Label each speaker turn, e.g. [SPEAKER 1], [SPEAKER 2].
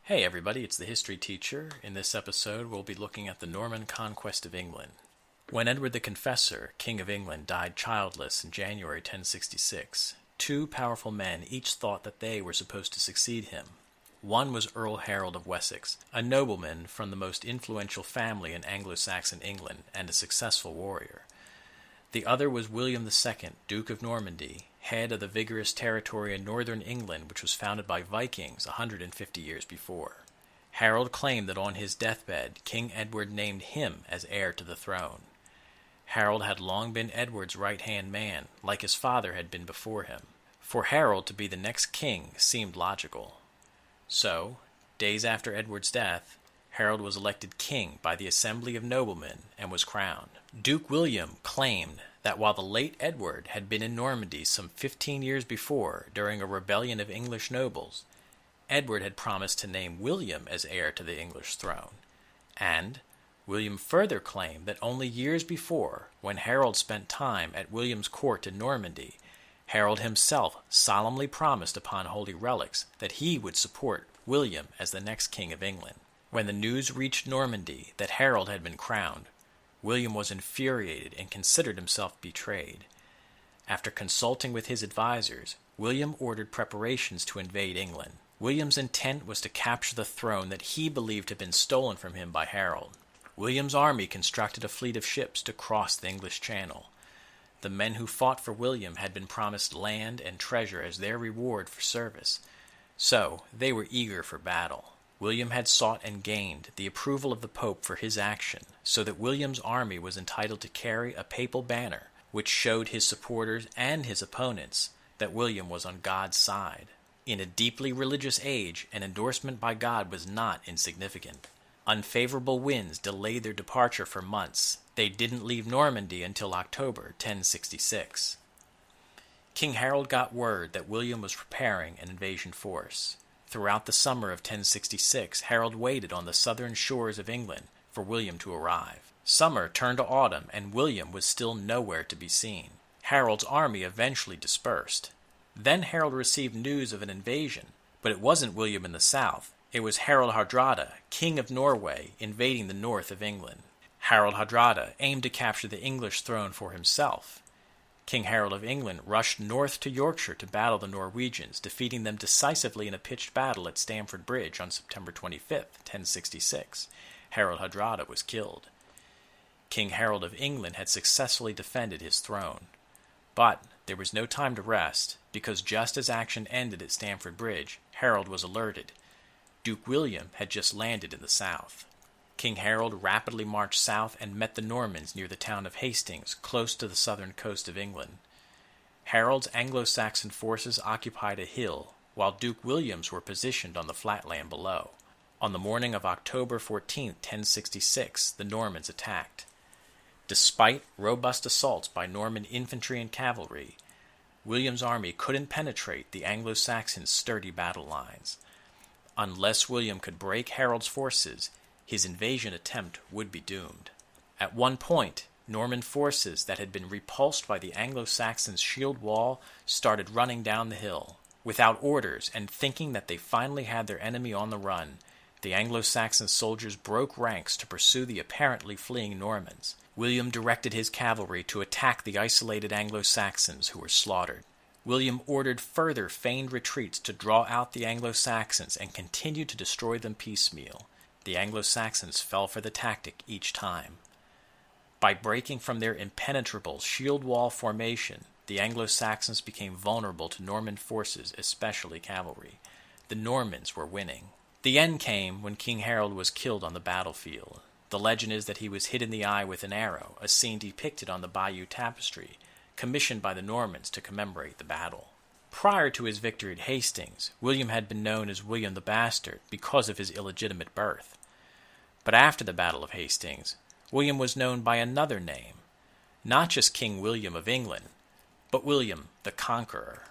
[SPEAKER 1] Hey everybody, it's the History Teacher. In this episode, we'll be looking at the Norman Conquest of England. When Edward the Confessor, King of England, died childless in January 1066, two powerful men each thought that they were supposed to succeed him. One was Earl Harald of Wessex, a nobleman from the most influential family in Anglo-Saxon England and a successful warrior. The other was William II, Duke of Normandy, head of the vigorous territory in northern England which was founded by Vikings 150 years before. Harold claimed that on his deathbed, King Edward named him as heir to the throne. Harold had long been Edward's right-hand man, like his father had been before him. For Harold to be the next king seemed logical. So, days after Edward's death, Harold was elected king by the assembly of noblemen and was crowned. Duke William claimed that while the late Edward had been in Normandy some 15 years before during a rebellion of English nobles, Edward had promised to name William as heir to the English throne. And William further claimed that only years before, when Harold spent time at William's court in Normandy, Harold himself solemnly promised upon holy relics that he would support William as the next king of England. When the news reached Normandy that Harold had been crowned, William was infuriated and considered himself betrayed. After consulting with his advisors, William ordered preparations to invade England. William's intent was to capture the throne that he believed had been stolen from him by Harold. William's army constructed a fleet of ships to cross the English Channel. The men who fought for William had been promised land and treasure as their reward for service, so they were eager for battle. William had sought and gained the approval of the Pope for his action, so that William's army was entitled to carry a papal banner, which showed his supporters and his opponents that William was on God's side. In a deeply religious age, an endorsement by God was not insignificant. Unfavorable winds delayed their departure for months. They didn't leave Normandy until October 1066. King Harold got word that William was preparing an invasion force. Throughout the summer of 1066, Harold waited on the southern shores of England for William to arrive. Summer turned to autumn, and William was still nowhere to be seen. Harold's army eventually dispersed. Then Harold received news of an invasion, but it wasn't William in the south. It was Harald Hardrada, king of Norway, invading the north of England. Harald Hardrada aimed to capture the English throne for himself. King Harold of England rushed north to Yorkshire to battle the Norwegians, defeating them decisively in a pitched battle at Stamford Bridge on September 25, 1066. Harald Hardrada was killed. King Harold of England had successfully defended his throne. But there was no time to rest, because just as action ended at Stamford Bridge, Harold was alerted. Duke William had just landed in the south. King Harold rapidly marched south and met the Normans near the town of Hastings, close to the southern coast of England. Harold's Anglo-Saxon forces occupied a hill, while Duke William's were positioned on the flatland below. On the morning of October 14, 1066, the Normans attacked. Despite robust assaults by Norman infantry and cavalry, William's army couldn't penetrate the Anglo-Saxons' sturdy battle lines. Unless William could break Harold's forces, his invasion attempt would be doomed. At one point, Norman forces that had been repulsed by the Anglo-Saxons' shield wall started running down the hill. Without orders and thinking that they finally had their enemy on the run, the Anglo-Saxon soldiers broke ranks to pursue the apparently fleeing Normans. William directed his cavalry to attack the isolated Anglo-Saxons who were slaughtered. William ordered further feigned retreats to draw out the Anglo-Saxons and continued to destroy them piecemeal. The Anglo-Saxons fell for the tactic each time. By breaking from their impenetrable shield wall formation, the Anglo-Saxons became vulnerable to Norman forces, especially cavalry. The Normans were winning. The end came when King Harold was killed on the battlefield. The legend is that he was hit in the eye with an arrow, a scene depicted on the Bayeux Tapestry, commissioned by the Normans to commemorate the battle. Prior to his victory at Hastings, William had been known as William the Bastard because of his illegitimate birth. But after the Battle of Hastings, William was known by another name, not just King William of England, but William the Conqueror.